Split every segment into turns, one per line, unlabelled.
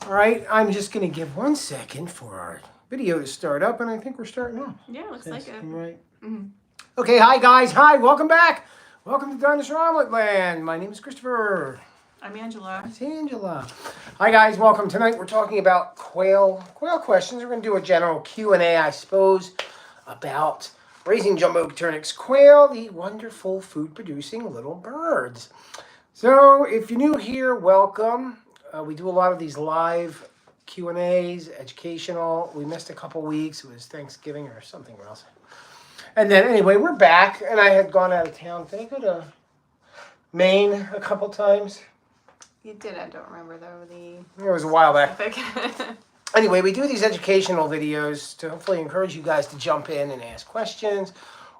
All right, I'm just going to give 1 second for our video to start up, and I think we're starting off.
Yeah, looks like it.
Right. Okay, hi guys. Hi, welcome back. Welcome to Dinosaur Omelet Land. My name is Christopher.
I'm Angela.
It's Angela. Hi guys, welcome. Tonight we're talking about quail questions. We're going to do a general Q&A, I suppose, about raising Jumbo Coturnix quail, the wonderful food-producing little birds. So if you're new here, welcome. We do a lot of these live Q&As, educational. We missed a couple weeks. It was Thanksgiving or something else. And then anyway, we're back, and I had gone out of town. Did I go to Maine a couple times?
You did, I don't remember though.
It was a while back.
Specific.
Anyway, we do these educational videos to hopefully encourage you guys to jump in and ask questions,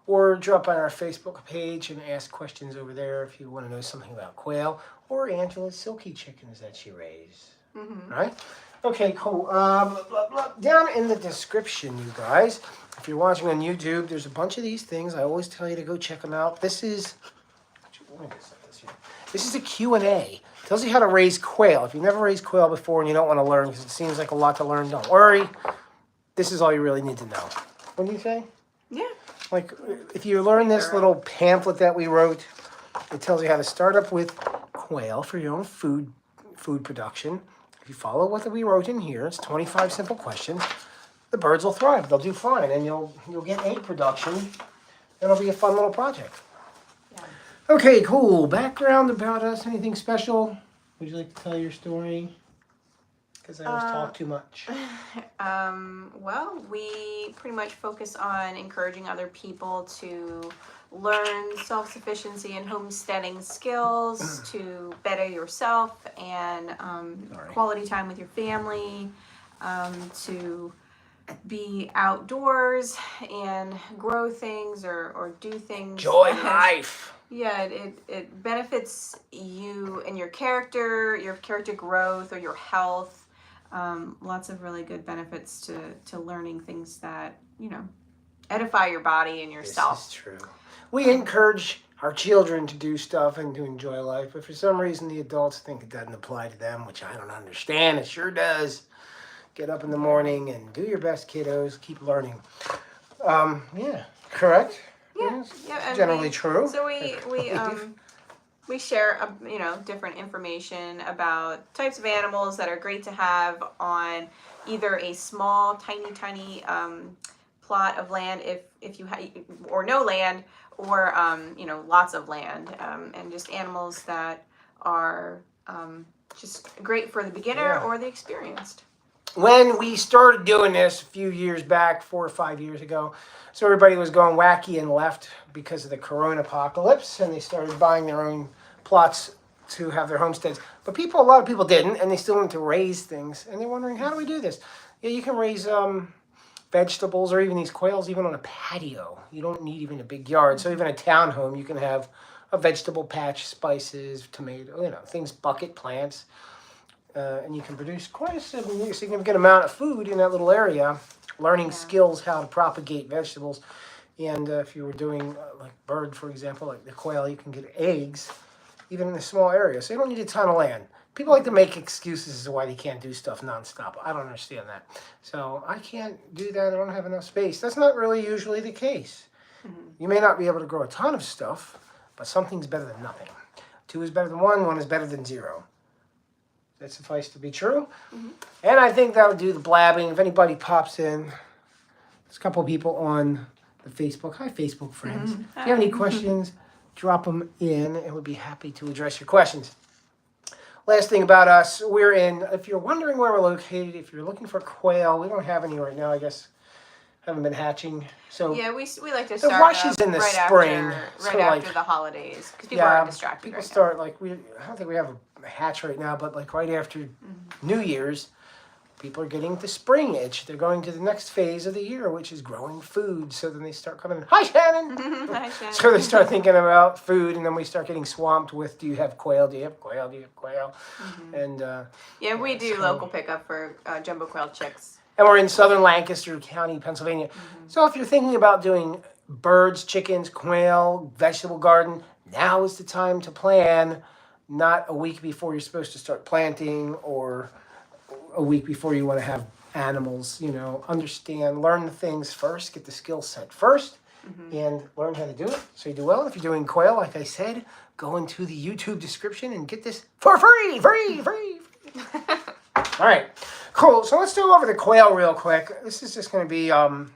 or drop on our Facebook page and ask questions over there if you want to know something about quail or Angela's silky chickens that she raised. Right? Okay, cool. Blah, blah, blah. Down in the description, you guys, if you're watching on YouTube, there's a bunch of these things. I always tell you to go check them out. This is a Q&A. Tells you how to raise quail. If you've never raised quail before and you don't want to learn because it seems like a lot to learn, don't worry. This is all you really need to know. What do you say?
Yeah.
Like, if you learn this little pamphlet that we wrote, it tells you how to start up with quail for your own food production. If you follow what we wrote in here, it's 25 simple questions. The birds will thrive. They'll do fine, and you'll get egg production. It'll be a fun little project.
Yeah.
Okay, cool. Background about us. Anything special? Would you like to tell your story? Because I always talk too much.
Well, we pretty much focus on encouraging other people to learn self-sufficiency and homesteading skills, to better yourself and quality time with your family, to be outdoors and grow things or do things.
Enjoy life.
Yeah, it benefits you and your character growth or your health. Lots of really good benefits to learning things that, edify your body and yourself.
This is true. We encourage our children to do stuff and to enjoy life, but for some reason the adults think it doesn't apply to them, which I don't understand. It sure does. Get up in the morning and do your best, kiddos. Keep learning. Yeah, correct?
Yeah,
generally true.
So we share, different information about types of animals that are great to have on either a small, tiny plot of land if you have, or no land, or lots of land, and just animals that are just great for the beginner or the experienced.
When we started doing this a few years back, 4 or 5 years ago, so everybody was going wacky and left because of the corona apocalypse, and they started buying their own plots to have their homesteads. But a lot of people didn't, and they still wanted to raise things, and they're wondering, how do we do this? Yeah, you can raise vegetables or even these quails even on a patio. You don't need even a big yard. So even a townhome, you can have a vegetable patch, spices, tomato, things, bucket plants. And you can produce quite a significant amount of food in that little area, learning skills how to propagate vegetables. And if you were doing like bird, for example, like the quail, you can get eggs even in a small area. So you don't need a ton of land. People like to make excuses as to why they can't do stuff nonstop. I don't understand that. So I can't do that. I don't have enough space. That's not really usually the case. You may not be able to grow a ton of stuff, but something's better than nothing. 2 is better than 1. 1 is better than 0. That suffice to be true. And I think that'll do the blabbing. If anybody pops in, there's a couple of people on the Facebook. Hi, Facebook friends. If you have any questions, drop them in, and we'll be happy to address your questions. Last thing about us, if you're wondering where we're located, if you're looking for quail, we don't have any right now, I guess. Haven't been hatching. So
yeah, we like to start
the rush is in the spring.
After the holidays, because people are distracted.
People start I don't think we have a hatch right now, but right after New Year's, people are getting the spring itch. They're going to the next phase of the year, which is growing food. So then they start coming in. Hi, Shannon.
Hi, Shannon.
So they start thinking about food, and then we start getting swamped with, do you have quail? Do you have quail? Do you have quail? And
we do local pickup for jumbo quail chicks.
And we're in southern Lancaster County, Pennsylvania. So if you're thinking about doing birds, chickens, quail, vegetable garden, now is the time to plan, not a week before you're supposed to start planting or a week before you want to have animals. Understand, learn the things first, get the skill set first, and learn how to do it so you do well. If you're doing quail, like I said, go into the YouTube description and get this for free. All right, cool. So let's do over the quail real quick. This is just going to be an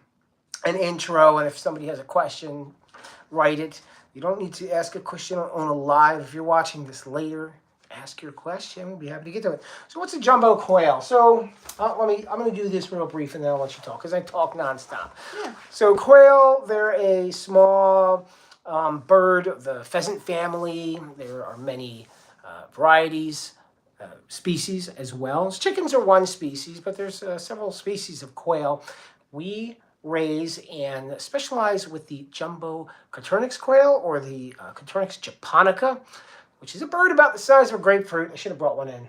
intro, and if somebody has a question, write it. You don't need to ask a question on a live. If you're watching this later, ask your question. We'll be happy to get to it. So what's a jumbo quail? So I'm going to do this real brief, and then I'll let you talk, because I talk nonstop.
Yeah.
So quail, they're a small bird of the pheasant family. There are many varieties, species as well. Chickens are one species, but there's several species of quail. We raise and specialize with the Jumbo Coturnix quail, or the Coturnix japonica, which is a bird about the size of a grapefruit. I should have brought one in.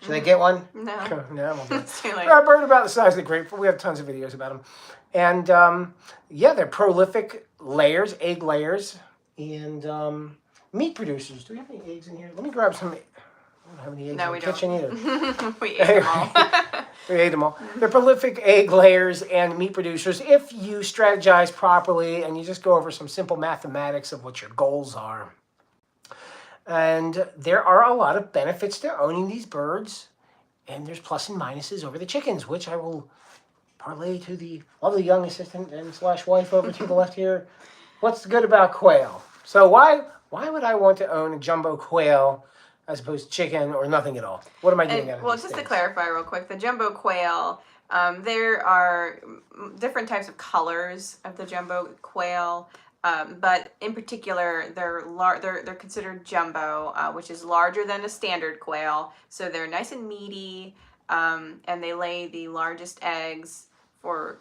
Should I get one?
No.
No, I won't get it.
It's too late.
They're a bird about the size of the grapefruit. We have tons of videos about them. And they're prolific layers, egg layers, and meat producers. Do we have any eggs in here? Let me grab some. I don't have any eggs in the kitchen either.
We ate them all.
We ate them all. They're prolific egg layers and meat producers if you strategize properly and you just go over some simple mathematics of what your goals are. And there are a lot of benefits to owning these birds, and there's plus and minuses over the chickens, which I will parlay to the lovely young assistant and / wife over to the left here. What's good about quail? So why would I want to own a jumbo quail as opposed to chicken or nothing at all? What am I getting at?
Well, just to clarify real quick, the jumbo quail, there are different types of colors of the jumbo quail. But in particular, they're considered jumbo, which is larger than a standard quail. So they're nice and meaty, and they lay the largest eggs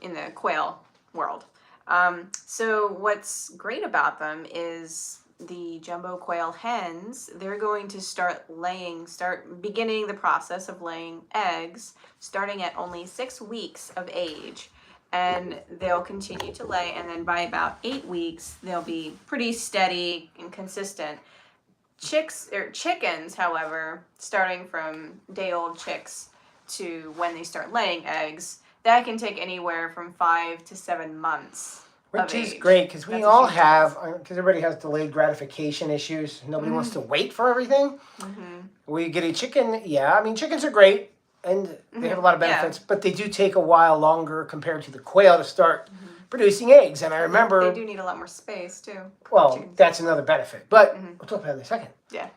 in the quail world. So what's great about them is the jumbo quail hens. They're going to start beginning the process of laying eggs, starting at only 6 weeks of age. And they'll continue to lay, and then by about 8 weeks, they'll be pretty steady and consistent. Chickens, however, starting from day-old chicks to when they start laying eggs, that can take anywhere from 5 to 7 months.
Which is great, because we all have, because everybody has delayed gratification issues. Nobody wants to wait for everything. We get a chicken, chickens are great. And they have a lot of benefits, but they do take a while longer compared to the quail to start producing eggs. And I remember...
They do need a lot more space, too.
Well, that's another benefit. But we'll talk about it in a second.
Yeah.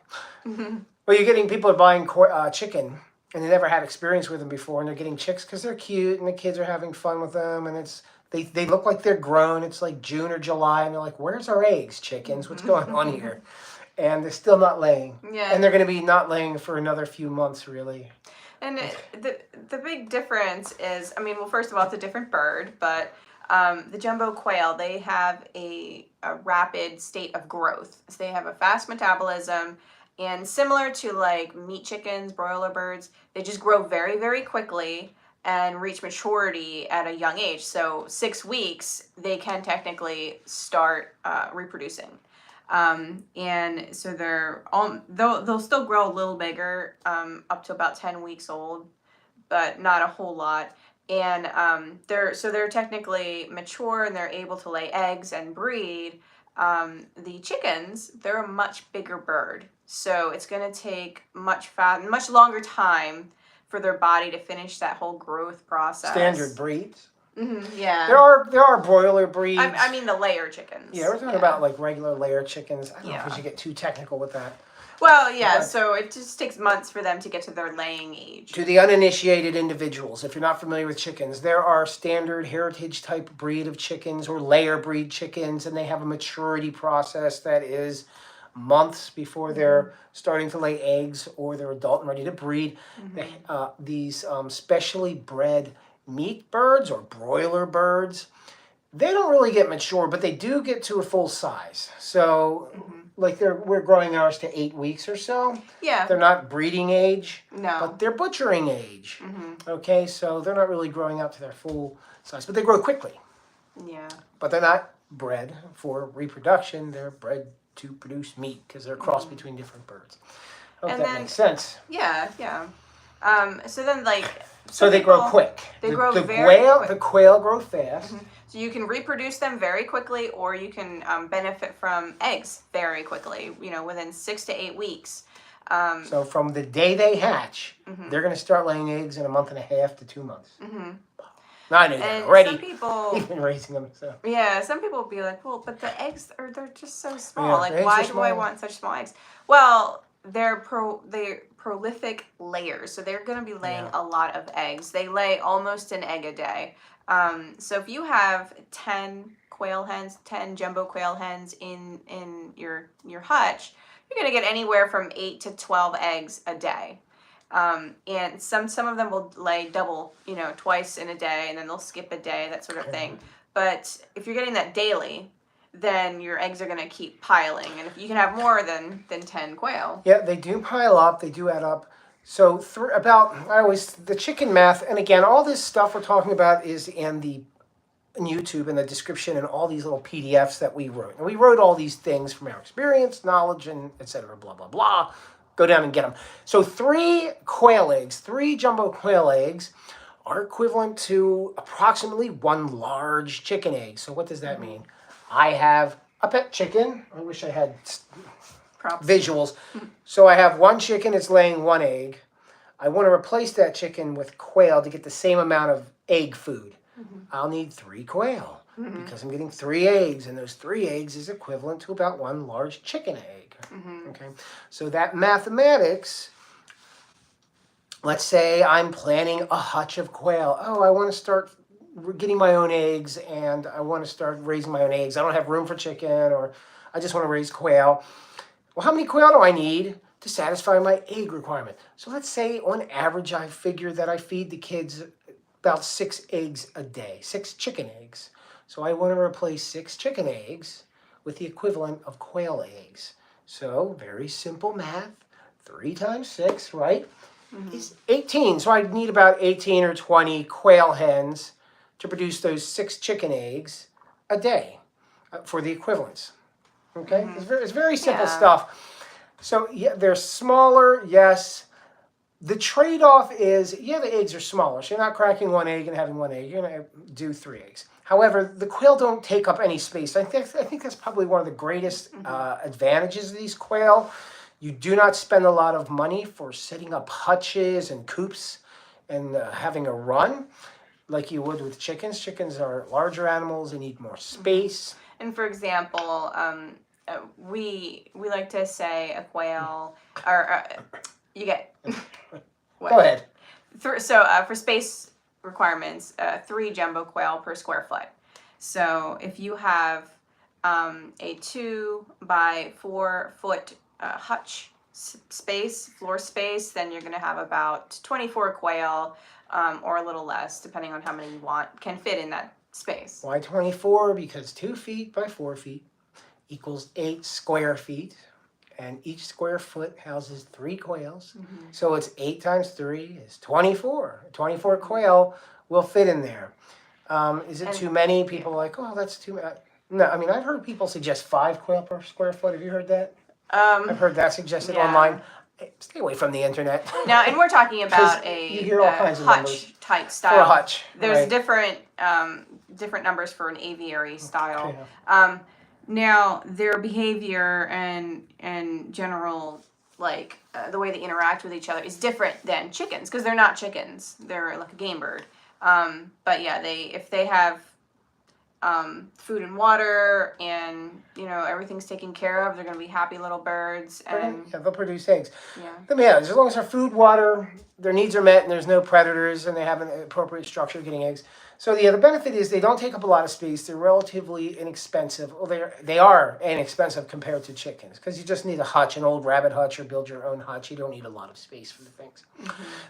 Well, you're getting people are buying chicken, and they never had experience with them before, and they're getting chicks because they're cute, and the kids are having fun with them, and they look like they're grown. It's like June or July, and they're like, where's our eggs, chickens? What's going on here? And they're still not laying.
Yeah.
And they're going to be not laying for another few months, really.
And the big difference is, first of all, it's a different bird, but the jumbo quail, they have a rapid state of growth. So they have a fast metabolism, and similar to like meat chickens, broiler birds, they just grow very, very quickly and reach maturity at a young age. So 6 weeks, they can technically start reproducing. And so they'll still grow a little bigger, up to about 10 weeks old, but not a whole lot. And, they're technically mature and they're able to lay eggs and breed. The chickens, they're a much bigger bird. So it's going to take much longer time for their body to finish that whole growth process.
Standard breeds.
Yeah.
There are broiler breeds.
I mean the layer chickens.
Yeah, we're talking about like regular layer chickens. I don't know if we should get too technical with that.
Well, yeah, so it just takes months for them to get to their laying age.
To the uninitiated individuals, if you're not familiar with chickens, there are standard heritage type breed of chickens or layer breed chickens, and they have a maturity process that is months before they're starting to lay eggs or they're adult and ready to breed. These specially bred meat birds or broiler birds, they don't really get mature, but they do get to a full size. So we're growing ours to 8 weeks or so.
Yeah.
They're not breeding age.
No.
But they're butchering age. Okay, so they're not really growing up to their full size, but they grow quickly.
Yeah.
But they're not bred for reproduction. They're bred to produce meat because they're a cross between different birds. I hope that makes sense.
Yeah. So then, like,
So they grow
people-
quick.
They grow
the
very
quail,
quick.
The quail grow fast.
So you can reproduce them very quickly, or you can benefit from eggs very quickly. You know, within 6 to 8 weeks.
So from the day they hatch, they're going to start laying eggs in a month and a half to 2 months. Now, I knew that
And
already.
some people,
We've been raising them. So.
yeah, some people will be like, well, but the eggs they're just so small.
Yeah,
Like,
eggs
why
are
do I
small.
want such small eggs? Well, they're prolific layers, so they're going to be laying a lot of eggs. They lay almost an egg a day. So if you have 10 quail hens, 10 jumbo quail hens in your hutch, you're going to get anywhere from 8 to 12 eggs a day. And some of them will lay double, you know, twice in a day, and then they'll skip a day, that sort of thing. But if you're getting that daily, then your eggs are going to keep piling, and if you can have more than 10 quail.
Yeah, they do pile up. They do add up. So the chicken math, and again, all this stuff we're talking about is in YouTube in the description and all these little PDFs that we wrote. And we wrote all these things from our experience, knowledge, and et cetera, blah, blah, blah. Go down and get them. So 3 jumbo quail eggs are equivalent to approximately 1 large chicken egg. So what does that mean? I have a pet chicken. I wish I had visuals. So I have 1 chicken, it's laying 1 egg. I want to replace that chicken with quail to get the same amount of egg food. I'll need 3 quail because I'm getting 3 eggs, and those 3 eggs is equivalent to about 1 large chicken egg. Okay, so that mathematics. Let's say I'm planning a hutch of quail. Oh, I want to start getting my own eggs, and I want to start raising my own eggs. I don't have room for chicken, or I just want to raise quail. Well, how many quail do I need to satisfy my egg requirement? So let's say on average I figure that I feed the kids about 6 eggs a day, 6 chicken eggs. So I want to replace 6 chicken eggs with the equivalent of quail eggs. So very simple math, 3 times 6, right, is 18. So I need about 18 or 20 quail hens to produce those 6 chicken eggs a day for the equivalence. Okay, it's very simple stuff. So yeah, they're smaller, yes. The trade-off is, yeah, the eggs are smaller. So you're not cracking 1 egg and having 1 egg. You're going to do 3 eggs. However, the quail don't take up any space. I think that's probably one of the greatest advantages of these quail. You do not spend a lot of money for setting up hutches and coops and having a run like you would with chickens. Chickens are larger animals. They need more space.
And for example, we like to say a quail, or you get. What?
Go ahead.
So for space requirements, 3 jumbo quail per square foot. So if you have a 2 by 4 foot hutch space, floor space, then you're going to have about 24 quail, or a little less, depending on how many you can fit in that space.
Why 24? Because 2 feet by 4 feet equals 8 square feet. And each square foot houses 3 quails. So it's 8 times 3 is 24. 24 quail will fit in there. Is it too many? People are like, oh, that's too much. No, I mean, I've heard people suggest 5 quail per square foot. Have you heard that? I've heard that suggested online. Stay away from the internet.
Now, and we're talking about
you hear all kinds of numbers.
hutch type style.
For a hutch.
There's
right.
different numbers for an aviary style.
Okay.
Now, their behavior and general, like, the way they interact with each other is different than chickens, because they're not chickens. They're like a game bird. But yeah, if they have food and water, and everything's taken care of, they're going to be happy little birds, and
they'll produce eggs.
Yeah.
As long as their food, water, their needs are met, and there's no predators, and they have an appropriate structure getting eggs. So yeah, the benefit is they don't take up a lot of space. They're relatively inexpensive. Well, they are inexpensive compared to chickens, because you just need a hutch, an old rabbit hutch, or build your own hutch. You don't need a lot of space for the things.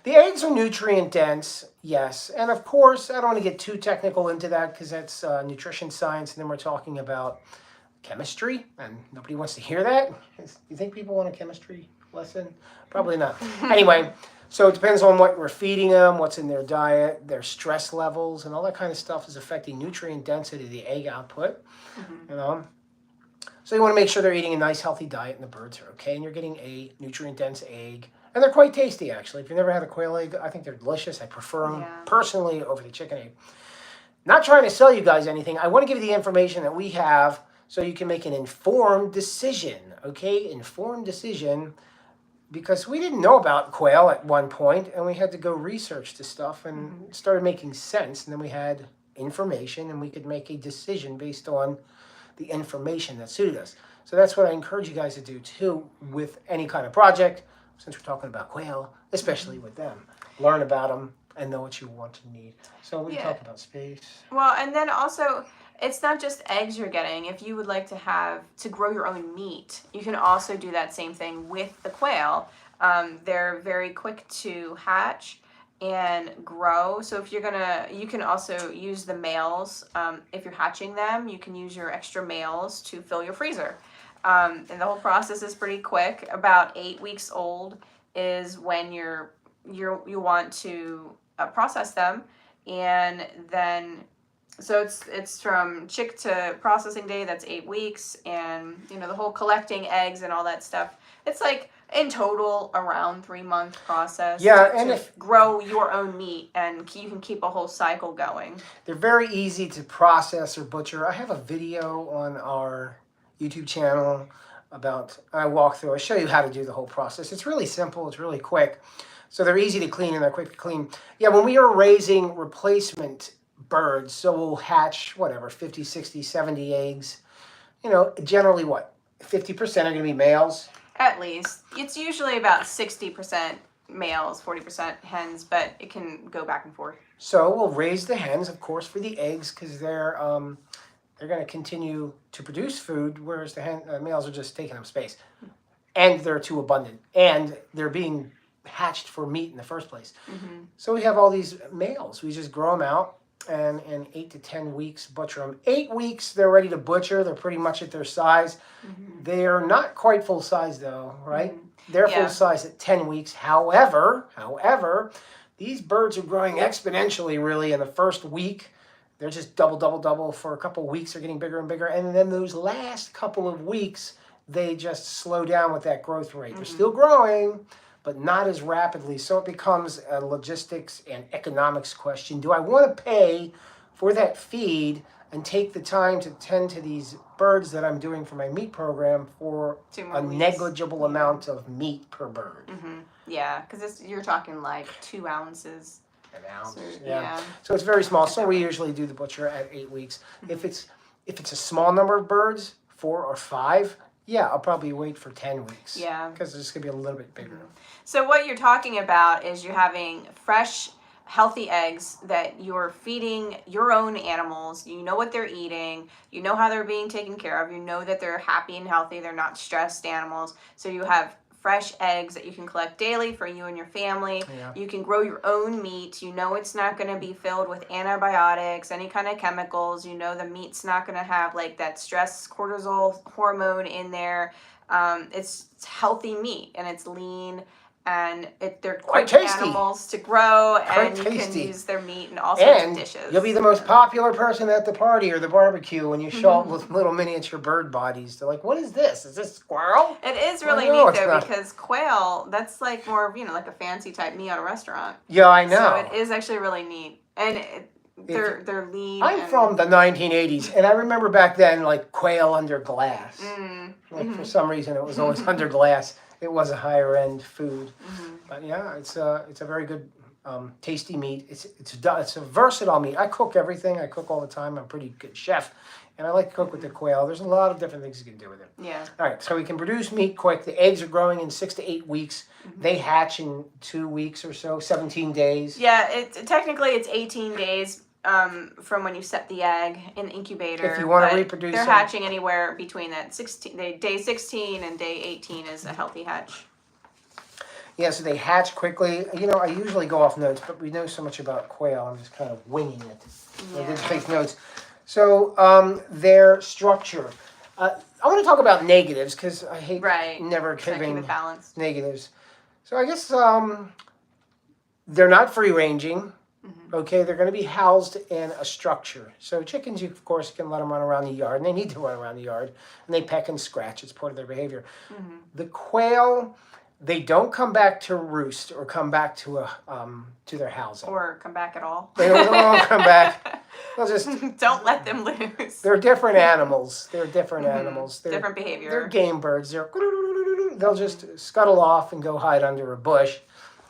The eggs are nutrient dense, yes, and of course I don't want to get too technical into that because that's nutrition science, and then we're talking about chemistry, and nobody wants to hear that. You think people want a chemistry lesson? Probably not. Anyway. So it depends on what we're feeding them, what's in their diet, their stress levels, and all that kind of stuff is affecting nutrient density of the egg output. So you want to make sure they're eating a nice, healthy diet, and the birds are okay, and you're getting a nutrient-dense egg. And they're quite tasty, actually. If you've never had a quail egg, I think they're delicious. I prefer them personally over the chicken egg. Not trying to sell you guys anything. I want to give you the information that we have so you can make an informed decision, okay? Informed decision, because we didn't know about quail at one point, and we had to go research the stuff, and it started making sense, and then we had information, and we could make a decision based on the information that suited us. So that's what I encourage you guys to do, too, with any kind of project, since we're talking about quail, especially with them. Learn about them and know what you want and need. So we talk about space.
Well, and then also, it's not just eggs you're getting. If you would like to grow your own meat, you can also do that same thing with the quail. They're very quick to hatch and grow. So if you can also use the males. If you're hatching them, you can use your extra males to fill your freezer. And the whole process is pretty quick. About 8 weeks old is when you want to process them, and then so it's from chick to processing day. That's 8 weeks, and the whole collecting eggs and all that stuff. It's like in total around 3-month process.
Yeah,
to grow your own meat, and you can keep a whole cycle going.
They're very easy to process or butcher. I have a video on our YouTube channel I walk through. I show you how to do the whole process. It's really simple. It's really quick. So they're easy to clean and they're quick to clean. Yeah, when we are raising replacement birds, so we'll hatch, 50, 60, 70 eggs. Generally 50% are going to be males?
At least. It's usually about 60% males, 40% hens, but it can go back and forth.
So we'll raise the hens, of course, for the eggs, because they're going to continue to produce food, whereas the males are just taking up space. And they're too abundant. And they're being hatched for meat in the first place. So we have all these males. We just grow them out, and in 8 to 10 weeks, butcher them. 8 weeks, they're ready to butcher. They're pretty much at their size. They are not quite full size, though, right? They're full size at 10 weeks. However, these birds are growing exponentially, really, in the first week. They're just double. For a couple of weeks, they're getting bigger and bigger. And then those last couple of weeks, they just slow down with that growth rate. They're still growing, but not as rapidly. So it becomes a logistics and economics question. Do I want to pay for that feed and take the time to tend to these birds that I'm doing for my meat program for a negligible amount of meat per bird?
Yeah, because you're talking like 2 ounces.
An ounce,
yeah.
So it's very small. So we usually do the butcher at 8 weeks. If it's a small number of birds, 4 or 5, I'll probably wait for 10 weeks.
Yeah.
Because it's going to be a little bit bigger.
So what you're talking about is you're having fresh, healthy eggs that you're feeding your own animals. You know what they're eating. You know how they're being taken care of. You know that they're happy and healthy. They're not stressed animals. So you have fresh eggs that you can collect daily for you and your family. You can grow your own meat. You know it's not going to be filled with antibiotics, any kind of chemicals. You know the meat's not going to have like that stress cortisol hormone in there. It's healthy meat, and it's lean, and they're quick animals to grow, and you can use their meat in all sorts of dishes.
You'll be the most popular person at the party or the barbecue when you show up with little miniature bird bodies. They're like, what is this? Is this squirrel?
It is really neat, though, because quail, that's like more of, like a fancy type meal at a restaurant.
Yeah, I know.
So it is actually really neat. And they're lean.
I'm from the 1980s, and I remember back then, like, quail under glass. For some reason, it was always under glass. It was a higher end food, but yeah, it's a very good, tasty meat. It's a versatile meat. I cook everything. I cook all the time. I'm a pretty good chef, and I like to cook with the quail. There's a lot of different things you can do with it.
Yeah.
All right, so we can produce meat quick. The eggs are growing in 6 to 8 weeks. They hatch in 2 weeks or so, 17 days.
Yeah, technically it's 18 days. From when you set the egg in the incubator.
If you want to reproduce
they're hatching anywhere between that day 16 and day 18 is a healthy hatch.
Yeah, so they hatch quickly. I usually go off notes, but we know so much about quail, I'm just kind of winging it. I didn't take notes. So their structure. I want to talk about negatives because I hate never giving negatives. So I guess they're not free-ranging. Okay, they're going to be housed in a structure. So chickens, you of course can let them run around the yard, and they need to run around the yard, and they peck and scratch. It's part of their behavior. The quail, they don't come back to roost or come back to their housing.
Or come back at all.
They don't come back. They'll just
don't let them loose.
They're different animals. They're different animals. They're
different behavior.
They're game birds. They'll just scuttle off and go hide under a bush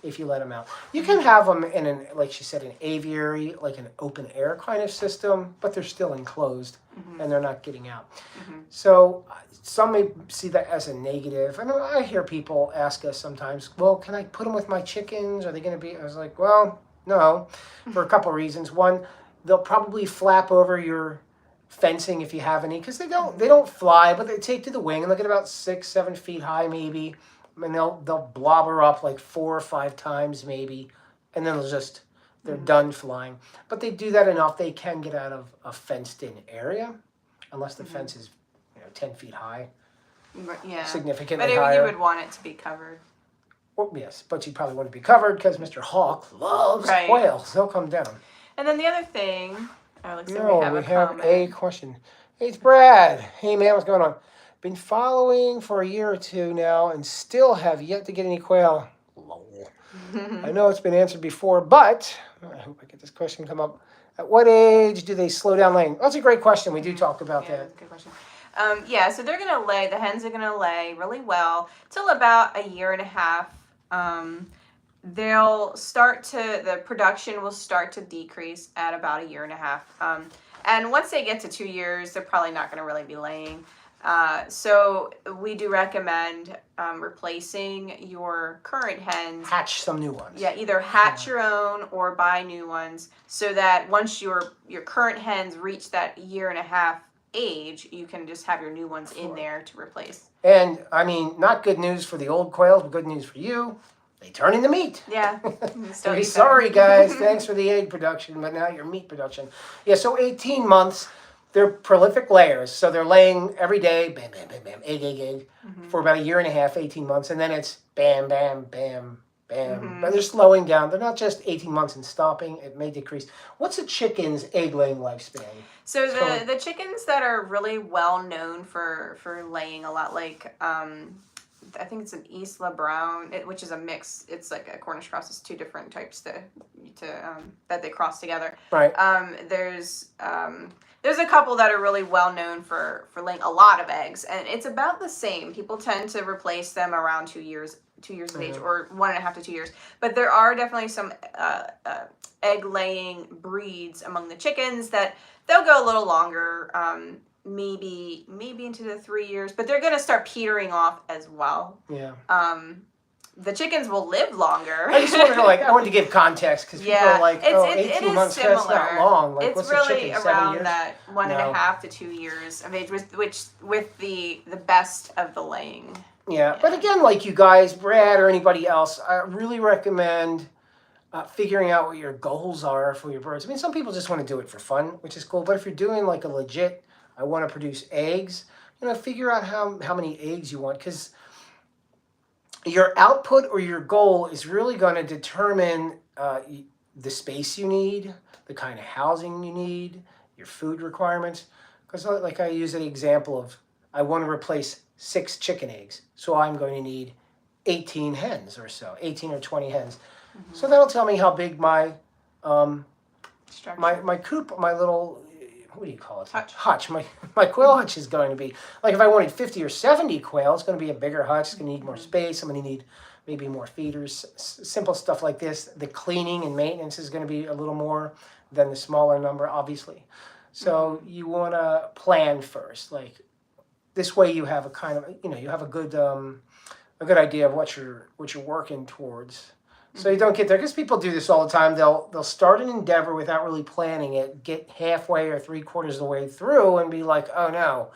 if you let them out. You can have them in like she said, an aviary, like an open air kind of system, but they're still enclosed and they're not getting out. So some may see that as a negative. I hear people ask us sometimes, well, can I put them with my chickens? Are they going to be? I was like, well, no, for a couple of reasons. One, they'll probably flap over your fencing if you have any, because they don't fly, but they take to the wing and they get about 6-7 feet high maybe, and they'll blobber up like 4 or 5 times maybe, and then they're done flying. But they do that enough they can get out of a fenced in area, unless the fence is 10 feet high.
Yeah,
significantly
but
higher.
You would want it to be covered.
Well, yes, but you probably wouldn't be covered because Mr. Hawk loves quails. They'll come down.
And then the other thing, Alex, we have
a question. Hey, it's Brad. Hey, man, what's going on? Been following for a year or 2 now and still have yet to get any quail. Lol. I know it's been answered before, but I hope I get this question come up. At what age do they slow down laying? That's a great question. We do talk about that.
That's a good question. So they're going to lay, the hens are going to lay really well till about a year and a half. The production will start to decrease at about a year and a half. And once they get to 2 years, they're probably not going to really be laying. So we do recommend replacing your current hens.
Hatch some new ones.
Yeah, either hatch your own or buy new ones, so that once your current hens reach that year and a half age, you can just have your new ones in there to replace.
And I mean, not good news for the old quails, but good news for you. They turn into meat.
Yeah.
So sorry, guys. Thanks for the egg production, but now your meat production. Yeah, so 18 months, they're prolific layers. So they're laying every day, bam, bam, bam, bam, egg, for about a year and a half, 18 months. And then it's bam, bam, bam, bam. But they're slowing down. They're not just 18 months and stopping. It may decrease. What's a chicken's egg-laying lifespan?
So the chickens that are really well known for laying a lot, like I think it's an Isla Brown, which is a mix. It's like a Cornish cross. It's 2 different types that they cross together.
Right.
There's a couple that are really well known for laying a lot of eggs, and it's about the same. People tend to replace them around 2 years of age, or 1.5 to 2 years. But there are definitely some egg laying breeds among the chickens that they'll go a little longer. Maybe into the 3 years, but they're going to start petering off as well.
Yeah.
The chickens will live longer.
I just wanted to give context because people are like, 18 months, that's not long. Like,
it's
what's
really
a chicken, 7
around
years?
that 1.5 to 2 years of age, with the best of the laying.
Yeah, but again, like you guys, Brad or anybody else, I really recommend figuring out what your goals are for your birds. I mean, some people just want to do it for fun, which is cool. But if you're doing like a legit, I want to produce eggs, figure out how many eggs you want, because your output or your goal is really going to determine the space you need, the kind of housing you need, your food requirements. Because like I use an example of, I want to replace 6 chicken eggs, so I'm going to need 18 hens or so, 18 or 20 hens. So that'll tell me how big my my coop, my little, what do you call it? Hutch. My quail hutch is going to be. Like if I wanted 50 or 70 quail, it's going to be a bigger hutch. It's going to need more space. I'm going to need maybe more feeders, simple stuff like this. The cleaning and maintenance is going to be a little more than the smaller number, obviously. So you want to plan first. Like this way you have a kind of, you have a good idea of what you're working towards. So you don't get there, because people do this all the time. They'll start an endeavor without really planning it, get halfway or 3/4 of the way through and be like, oh no,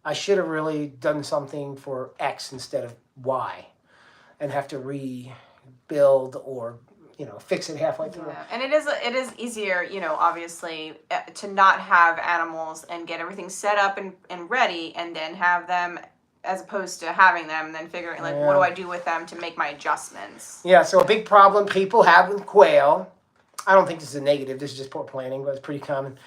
I should have really done something for X instead of Y, and have to rebuild or fix it halfway through.
Yeah. And it is easier, obviously, to not have animals and get everything set up and ready, and then have them, as opposed to having them and then figuring, what do I do with them to make my adjustments?
Yeah, so a big problem people have with quail, I don't think this is a negative, this is just poor planning, but it's pretty common,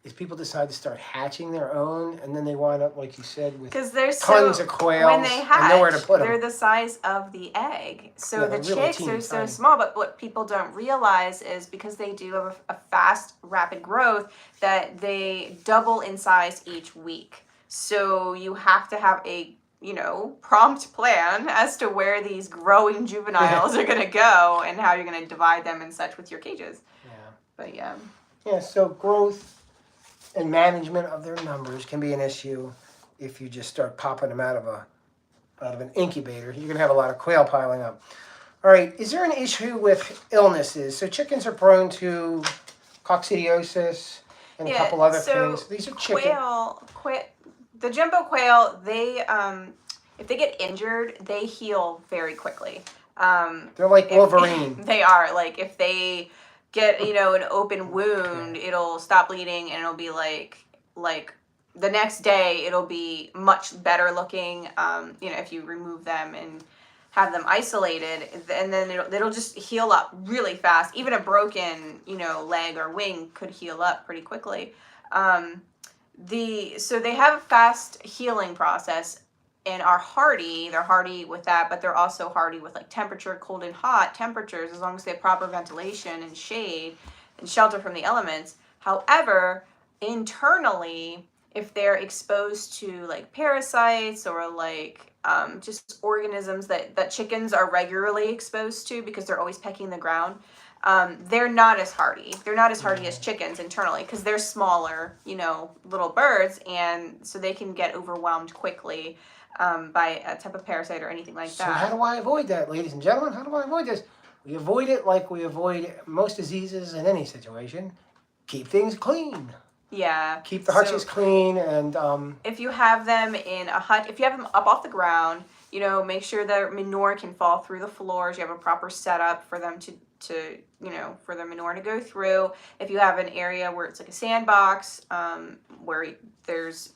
is people decide to start hatching their own, and then they wind up, like you said, with
Because they're
tons of quails
when they hatch,
and nowhere to put
they're
them.
the size of the egg. So
Yeah,
the
they're really
chicks
teeny
are so
tiny.
small, but what people don't realize is because they do have a fast, rapid growth, that they double in size each week. So you have to have a prompt plan as to where these growing juveniles are going to go and how you're going to divide them and such with your cages.
Yeah.
But yeah.
Yeah, so growth and management of their numbers can be an issue if you just start popping them out of an incubator. You're going to have a lot of quail piling up. All right, is there an issue with illnesses? So chickens are prone to coccidiosis and a couple other things. These are chicken.
The jumbo quail, they if they get injured, they heal very quickly.
They're like Wolverine.
They are. Like if they get an open wound, it'll stop bleeding and it'll be like the next day it'll be much better looking. If you remove them and have them isolated, and then it'll just heal up really fast. Even a broken leg or wing could heal up pretty quickly. So they have a fast healing process and are hardy. They're hardy with that, but they're also hardy with like temperature, cold and hot temperatures, as long as they have proper ventilation and shade and shelter from the elements. However, internally, if they're exposed to like parasites or like just organisms that chickens are regularly exposed to because they're always pecking the ground, they're not as hardy. They're not as hardy as chickens internally because they're smaller, little birds, and so they can get overwhelmed quickly by a type of parasite or anything like that.
So how do I avoid that, ladies and gentlemen? How do I avoid this? We avoid it like we avoid most diseases in any situation. Keep things clean.
Yeah.
Keep the hutches clean, and
if you have them in a hut, if you have them up off the ground, make sure that manure can fall through the floors. You have a proper setup for them to for the manure to go through. If you have an area where it's like a sandbox, where there's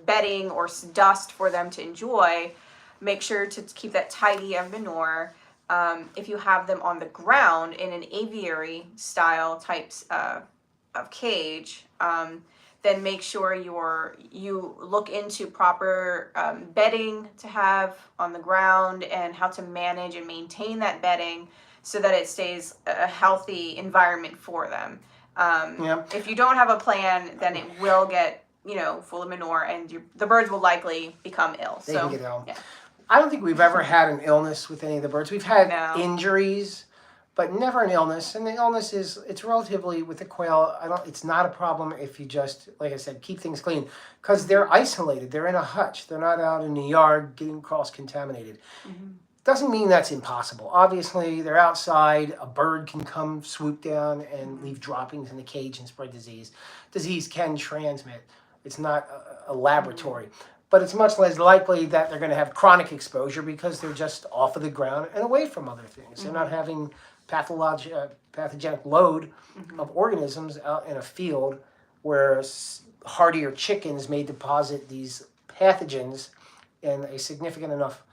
bedding or dust for them to enjoy, make sure to keep that tidy of manure. If you have them on the ground in an aviary style types of cage, then make sure you look into proper bedding to have on the ground and how to manage and maintain that bedding so that it stays a healthy environment for them. If you don't have a plan, then it will get full of manure, and the birds will likely become ill.
They can get ill.
Yeah.
I don't think we've ever had an illness with any of the birds. We've had injuries, but never an illness. And the illness it's relatively, with the quail, it's not a problem if you just, like I said, keep things clean. Because they're isolated. They're in a hutch. They're not out in the yard getting cross-contaminated. Mm-hmm. Doesn't mean that's impossible. Obviously, they're outside. A bird can come swoop down and leave droppings in the cage and spread disease. Disease can transmit. It's not a laboratory. But it's much less likely that they're going to have chronic exposure because they're just off of the ground and away from other things. Mm-hmm. They're not having pathogenic load of organisms out in a field where hardier chickens may deposit these pathogens in a significant enough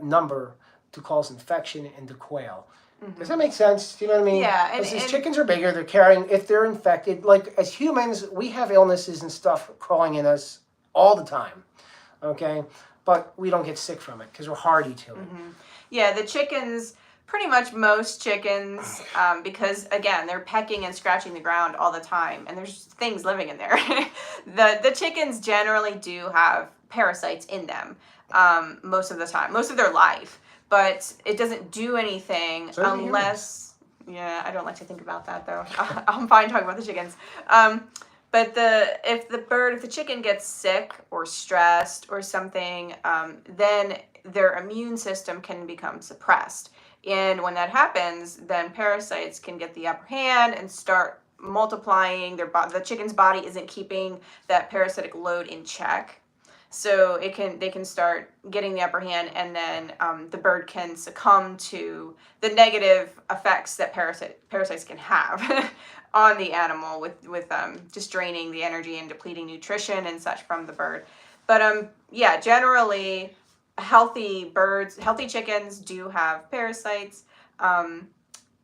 number to cause infection into quail. Mm-hmm. Does that make sense? Do you know what I mean?
Yeah.
Because these chickens are bigger, they're carrying, if they're infected, like as humans, we have illnesses and stuff crawling in us all the time, okay? But we don't get sick from it because we're hardy to it.
Mm-hmm. Yeah, the chickens, pretty much most chickens, because again, they're pecking and scratching the ground all the time, and there's things living in there. The chickens generally do have parasites in them most of the time, most of their life. But it doesn't do anything unless, I don't like to think about that though. I'm fine talking about the chickens. But if the chicken gets sick or stressed or something, then their immune system can become suppressed. And when that happens, then parasites can get the upper hand and start multiplying. The chicken's body isn't keeping that parasitic load in check. So they can start getting the upper hand, and then the bird can succumb to the negative effects that parasites can have on the animal with just draining the energy and depleting nutrition and such from the bird. But generally healthy chickens do have parasites.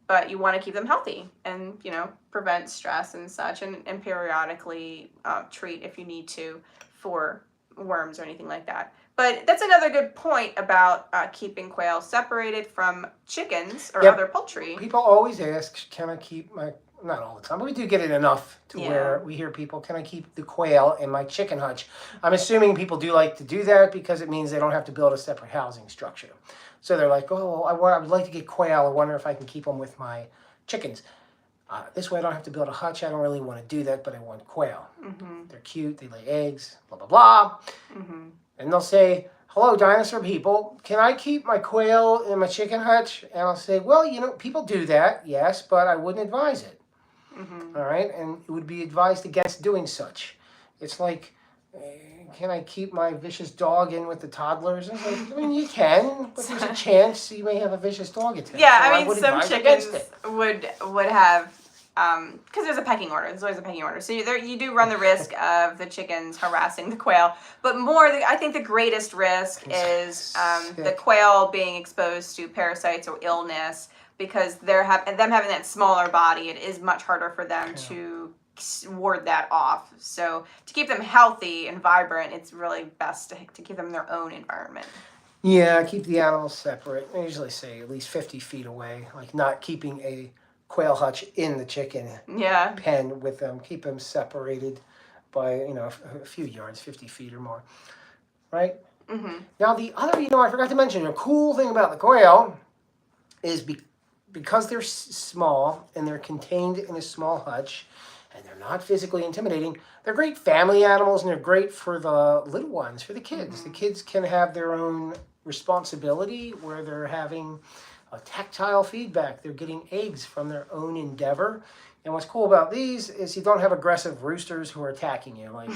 but you want to keep them healthy and, prevent stress and such, and periodically treat if you need to for worms or anything like that. But that's another good point about keeping quail separated from chickens or other poultry.
People always ask, can I keep my, not all the time, but we do get it enough to where we hear people, can I keep the quail in my chicken hutch? I'm assuming people do like to do that because it means they don't have to build a separate housing structure. So they're like, oh, I would like to get quail. I wonder if I can keep them with my chickens. This way I don't have to build a hutch. I don't really want to do that, but I want quail. Mm-hmm. They're cute. They lay eggs, blah, blah, blah. Mm-hmm. And they'll say, hello, dinosaur people. Can I keep my quail in my chicken hutch? And I'll say, well, people do that, yes, but I wouldn't advise it. Mm-hmm. All right? And it would be advised against doing such. It's like, can I keep my vicious dog in with the toddlers? It's like, you can, but there's a chance you may have a vicious dog attack.
Yeah, so some chickens would have, because there's a pecking order. There's always a pecking order. So you do run the risk of the chickens harassing the quail. But I think the greatest risk is the quail being exposed to parasites or illness, because them having that smaller body, it is much harder for them to ward that off. So to keep them healthy and vibrant, it's really best to keep them in their own environment.
Yeah, keep the animals separate. I usually say at least 50 feet away, like not keeping a quail hutch in the chicken pen with them. Keep them separated by, a few yards, 50 feet or more, right? Mm-hmm. Now the other, I forgot to mention, a cool thing about the quail is because they're small and they're contained in a small hutch, and they're not physically intimidating, they're great family animals, and they're great for the little ones, for the kids. Mm-hmm. The kids can have their own responsibility where they're having a tactile feedback. They're getting eggs from their own endeavor. And what's cool about these is you don't have aggressive roosters who are attacking you. Like,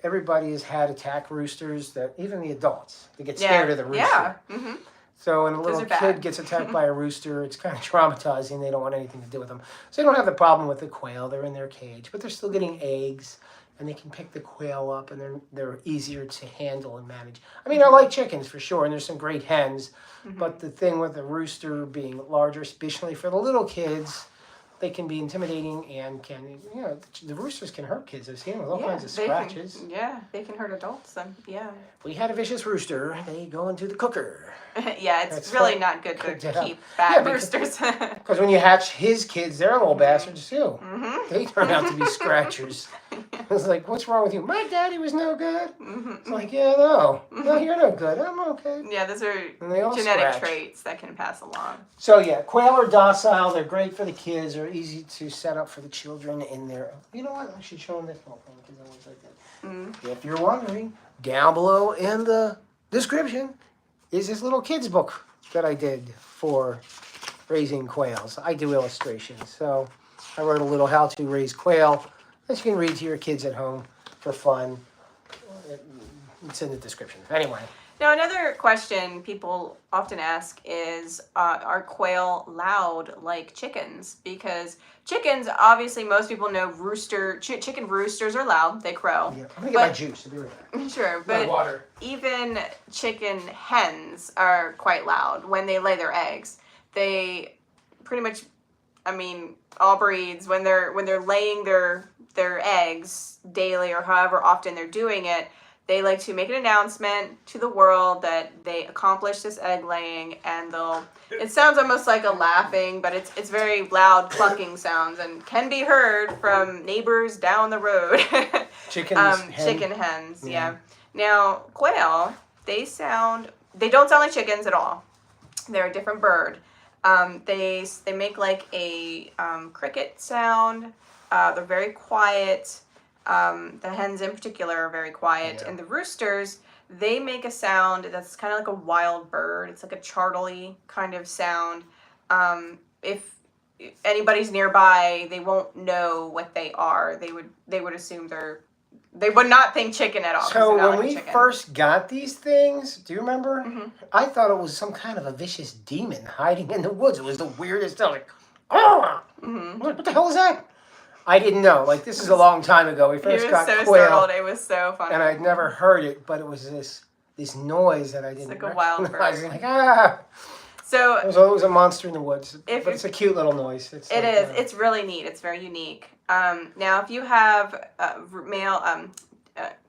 everybody has had attack roosters, that even the adults, they get scared of the rooster. Yeah. Mm-hmm. So when a little kid gets attacked by a rooster, it's kind of traumatizing. They don't want anything to do with them. So they don't have the problem with the quail. They're in their cage, but they're still getting eggs, and they can pick the quail up, and they're easier to handle and manage. I mean, I like chickens for sure, and there's some great hens, but the thing with the rooster being larger, especially for the little kids, they can be intimidating and the roosters can hurt kids. I've seen them with all kinds of scratches.
They can hurt adults.
We had a vicious rooster. They go into the cooker.
It's really not good to keep bad roosters.
Because when you hatch his kids, they're little bastards too. Mm-hmm. They turn out to be scratchers. It's like, what's wrong with you? My daddy was no good. Mm-hmm. It's like, no, you're no good. I'm okay.
Yeah, those are genetic traits that can pass along.
So quail are docile. They're great for the kids. They're easy to set up for the children in their. You know what? I should show them this whole thing because I always like that. Mm-hmm. If you're wondering, down below in the description is this little kids book that I did for raising quails. I do illustrations, so I wrote a little how to raise quail that you can read to your kids at home for fun. It's in the description. Anyway.
Now, another question people often ask is, are quail loud like chickens? Because chickens, obviously, most people know chicken roosters are loud. They crow.
Yeah, I'm going to get my juice. I'll be right back.
Sure, but water. Even chicken hens are quite loud when they lay their eggs. They pretty much, all breeds, when they're laying their eggs daily or however often they're doing it, they like to make an announcement to the world that they accomplished this egg laying, and it sounds almost like a laughing, but it's very loud clucking sounds and can be heard from neighbors down the road.
Chicken
hens, yeah. Now, quail, they don't sound like chickens at all. They're a different bird. They make like a cricket sound. They're very quiet. The hens in particular are very quiet, and the roosters, they make a sound that's kind of like a wild bird. It's like a chortly kind of sound. If anybody's nearby, they won't know what they are. They would assume they would not think chicken at all.
So when we first got these things, do you remember? Mm-hmm. I thought it was some kind of a vicious demon hiding in the woods. It was the weirdest stuff. Like, what the hell is that? I didn't know. Like, this is a long time ago. We first got quail.
Startled. It was so funny.
And I'd never heard it, but it was this noise that I didn't recognize.
Like a wild bird.
Like,
So
It was a monster in the woods,
If-
but it's a cute little noise. It's
it
like,
is. It's really neat. It's very unique. Now, if you have male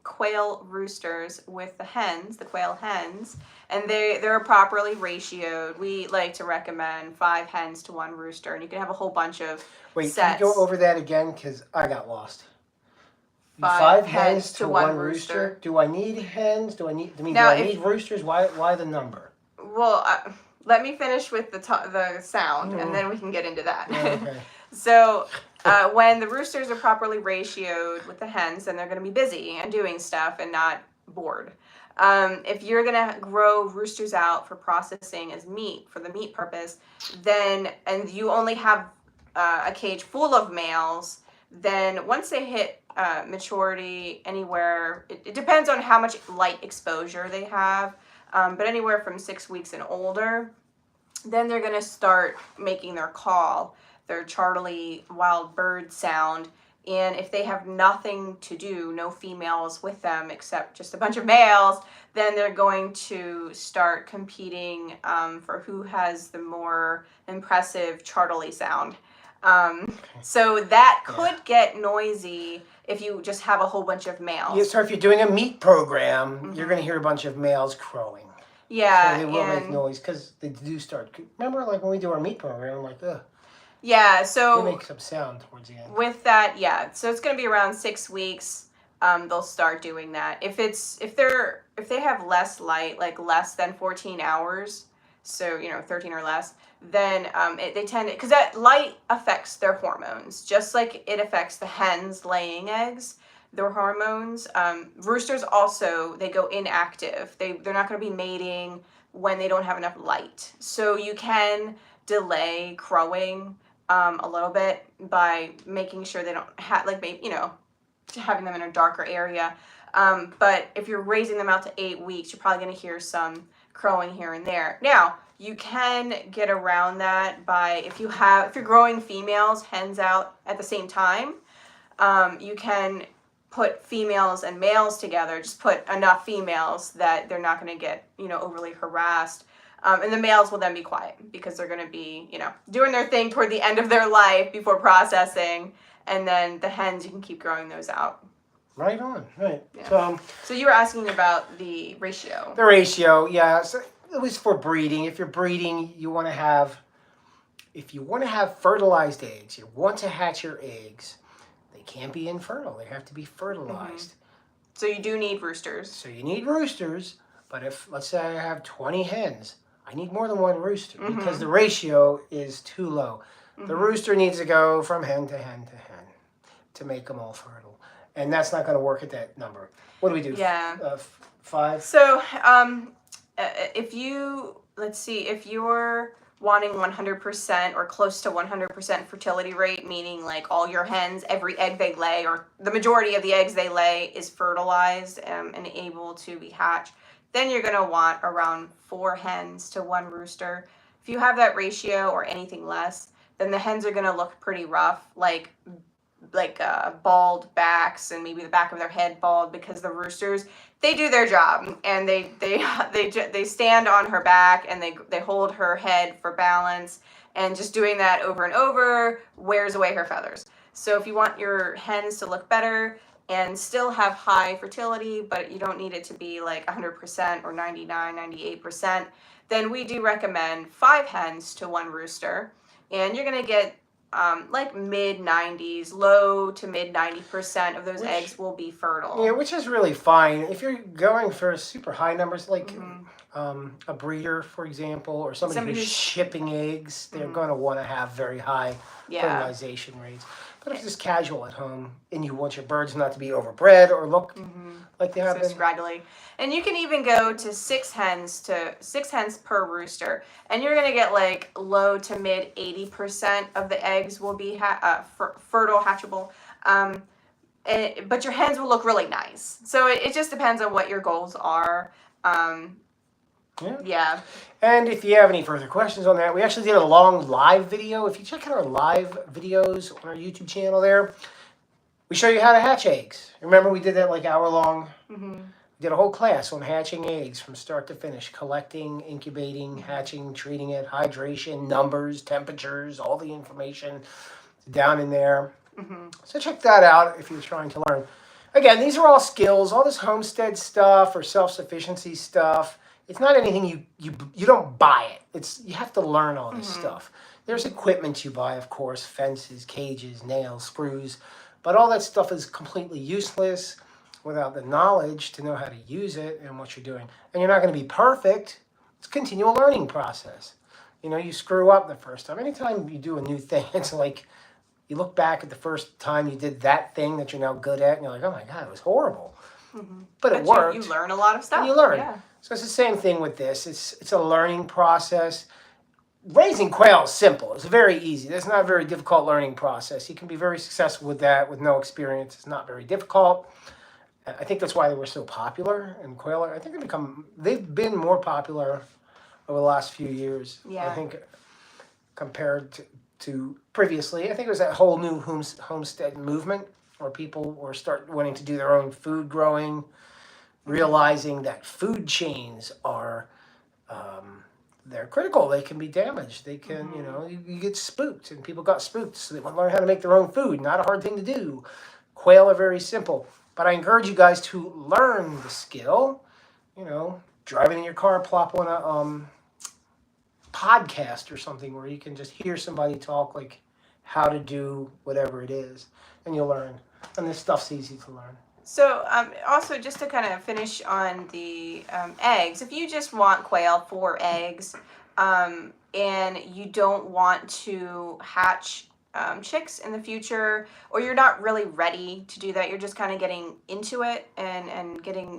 quail roosters with the hens, the quail hens, and they're properly ratioed, we like to recommend 5 hens to 1 rooster, and you can have a whole bunch of
Wait,
sets.
can you go over that again? Because I got lost.
5
hens to 1 rooster. Do I need hens? Do I need roosters? Why the number?
Well, let me finish with the sound, and then we can get into that.
Okay.
So, when the roosters are properly ratioed with the hens, then they're going to be busy and doing stuff and not bored. If you're going to grow roosters out for processing as meat, for the meat purpose, and you only have a cage full of males, then once they hit maturity anywhere, it depends on how much light exposure they have, but anywhere from 6 weeks and older, then they're going to start making their call, their chartly wild bird sound. And if they have nothing to do, no females with them except just a bunch of males, then they're going to start competing for who has the more impressive chartly sound. So that could get noisy if you just have a whole bunch of males.
Yeah, so if you're doing a meat program, you're going to hear a bunch of males crowing.
Yeah,
so they will make noise because they do start. Remember, like when we do our meat program, I'm like, ugh.
Yeah, so
they make some sound towards the end.
With that, yeah, so it's going to be around 6 weeks. They'll start doing that. If they have less light, like less than 14 hours, so 13 or less, then they tend to, because that light affects their hormones, just like it affects the hens laying eggs. Their hormones. Roosters also, they go inactive. They're not going to be mating when they don't have enough light. So you can delay crowing a little bit by making sure they don't have, like, maybe, having them in a darker area. But if you're raising them out to 8 weeks, you're probably going to hear some crowing here and there. Now, you can get around that by, if you're growing females, hens out at the same time, you can put females and males together, just put enough females that they're not going to get, overly harassed. And the males will then be quiet because they're going to be, doing their thing toward the end of their life before processing. And then the hens, you can keep growing those out.
Right on, right.
Yeah. So you were asking about the ratio.
The ratio, yeah. So it was for breeding. If you're breeding, if you want to have fertilized eggs, you want to hatch your eggs, they can't be infertile. They have to be fertilized.
Mm-hmm. So you do need roosters.
So you need roosters, but if, let's say I have 20 hens, I need more than 1 rooster because the ratio is too low. The rooster needs to go from hen to hen to hen to make them all fertile. And that's not going to work at that number. What do we do?
Yeah.
5?
So if you're wanting 100% or close to 100% fertility rate, meaning like all your hens, every egg they lay, or the majority of the eggs they lay is fertilized and able to be hatched, then you're going to want around 4 hens to 1 rooster. If you have that ratio or anything less, then the hens are going to look pretty rough, like bald backs, and maybe the back of their head bald, because the roosters, they do their job and they stand on her back and they hold her head for balance, and just doing that over and over wears away her feathers. So if you want your hens to look better and still have high fertility, but you don't need it to be like 100% or 99, 98%, then we do recommend 5 hens to 1 rooster, and you're going to get like mid-90s, low to mid-90% of those eggs will be fertile.
Yeah, which is really fine. If you're going for super high numbers, like a breeder, for example, or somebody who's shipping eggs, they're going to want to have very high fertilization rates. But if it's just casual at home and you want your birds not to be overbred or look like they have been
scraggly, and you can even go to 6 hens per rooster, and you're gonna get like low to mid 80% of the eggs will be fertile, hatchable. But your hens will look really nice. So it just depends on what your goals are. Yeah.
And if you have any further questions on that, we actually did a long live video. If you check out our live videos on our YouTube channel there, we show you how to hatch eggs. Remember we did that like hour-long did a whole class on hatching eggs from start to finish, collecting, incubating, hatching, treating it, hydration, numbers, temperatures, all the information down in there. So check that out if you're trying to learn. Again, these are all skills. All this homestead stuff or self-sufficiency stuff, it's not anything you don't buy it. It's you have to learn all this stuff. There's equipment you buy, of course, fences, cages, nails, screws, but all that stuff is completely useless without the knowledge to know how to use it and what you're doing. And you're not going to be perfect. It's a continual learning process. You know, you screw up the first time. Anytime you do a new thing, it's like you look back at the first time you did that thing that you're now good at, and you're like, oh my God, it was horrible. But it worked.
You learn a lot of stuff.
And you learn.
Yeah.
So it's the same thing with this. It's a learning process. Raising quail is simple. It's very easy. It's not a very difficult learning process. You can be very successful with that with no experience. It's not very difficult. I think that's why they were so popular. And quail, I think they've been more popular over the last few years.
Yeah.
I think compared to previously. I think it was that whole new homestead movement where people were wanting to do their own food growing, realizing that food chains are they're critical. They can be damaged. They can, you get spooked, and people got spooked, so they want to learn how to make their own food. Not a hard thing to do. Quail are very simple, but I encourage you guys to learn the skill. Driving in your car, plop on a podcast or something where you can just hear somebody talk like how to do whatever it is, and you'll learn. And this stuff's easy to learn.
So also just to kind of finish on the eggs, if you just want quail for eggs and you don't want to hatch chicks in the future, or you're not really ready to do that, you're just kind of getting into it and getting,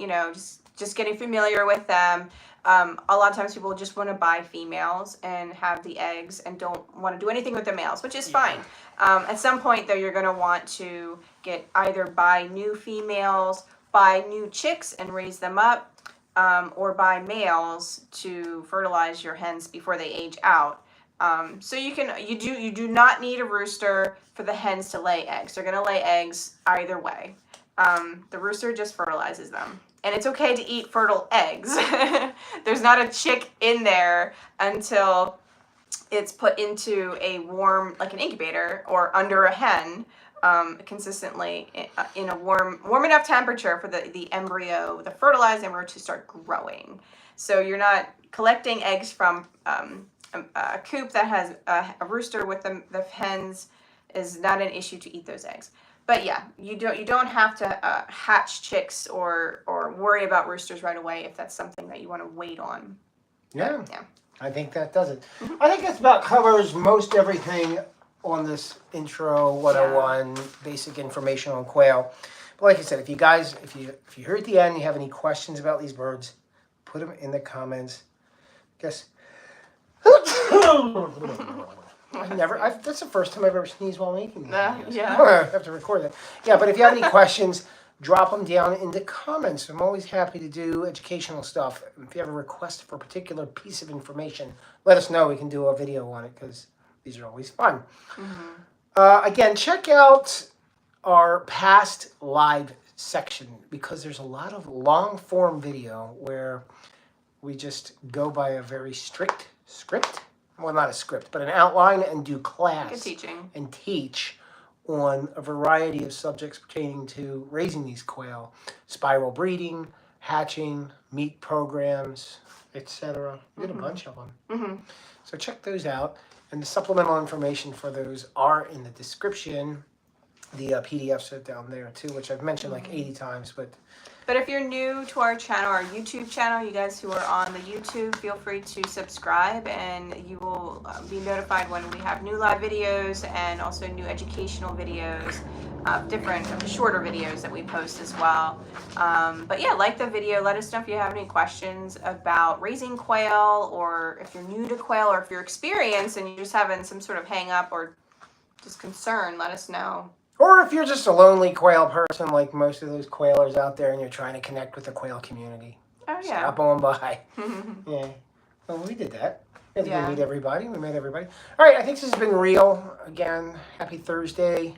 just getting familiar with them. A lot of times people just want to buy females and have the eggs and don't want to do anything with the males, which is fine. At some point, though, you're going to want to either buy new females, buy new chicks and raise them up, or buy males to fertilize your hens before they age out. So you do not need a rooster for the hens to lay eggs. They're going to lay eggs either way. The rooster just fertilizes them. And it's okay to eat fertile eggs. There's not a chick in there until it's put into a warm, like an incubator, or under a hen, consistently in a warm enough temperature for the embryo, the fertilized embryo, to start growing. So you're not collecting eggs from a coop that has a rooster with the hens. Is not an issue to eat those eggs. But yeah, you don't have to hatch chicks or worry about roosters right away if that's something that you want to wait on.
Yeah. I think that does it. I think that's about covers most everything on this intro 101 basic information on quail. But like I said, if you're here at the end, you have any questions about these birds, put them in the comments. That's the first time I've ever sneezed while making these videos.
Yeah.
I have to record that. Yeah, but if you have any questions, drop them down in the comments. I'm always happy to do educational stuff. If you have a request for a particular piece of information, let us know. We can do a video on it because these are always fun. Again, check out our past live section because there's a lot of long-form video where we just go by a very strict script. Well, not a script, but an outline, and do class and teach on a variety of subjects pertaining to raising these quail, spiral breeding, hatching, meat programs, etc. We did a bunch of them. So check those out, and the supplemental information for those are in the description. The PDFs are down there too, which I've mentioned like 80 times,
But if you're new to our channel, our YouTube channel, you guys who are on the YouTube, feel free to subscribe and you will be notified when we have new live videos and also new educational videos, different shorter videos that we post as well. But yeah, like the video, let us know if you have any questions about raising quail, or if you're new to quail, or if you're experienced and you're just having some sort of hang up or just concern, let us know.
Or if you're just a lonely quail person like most of those quailers out there and you're trying to connect with the quail community.
Oh, yeah.
Stop on by. Yeah. Well, we did that. We had to go meet everybody. We met everybody. All right, I think this has been real. Again, happy Thursday.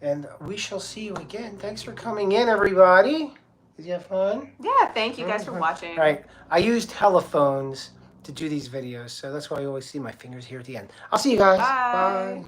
And we shall see you again. Thanks for coming in, everybody. Did you have fun?
Yeah, thank you guys for watching.
All right. I use telephones to do these videos, so that's why you always see my fingers here at the end. I'll see you guys.
Bye.
Bye.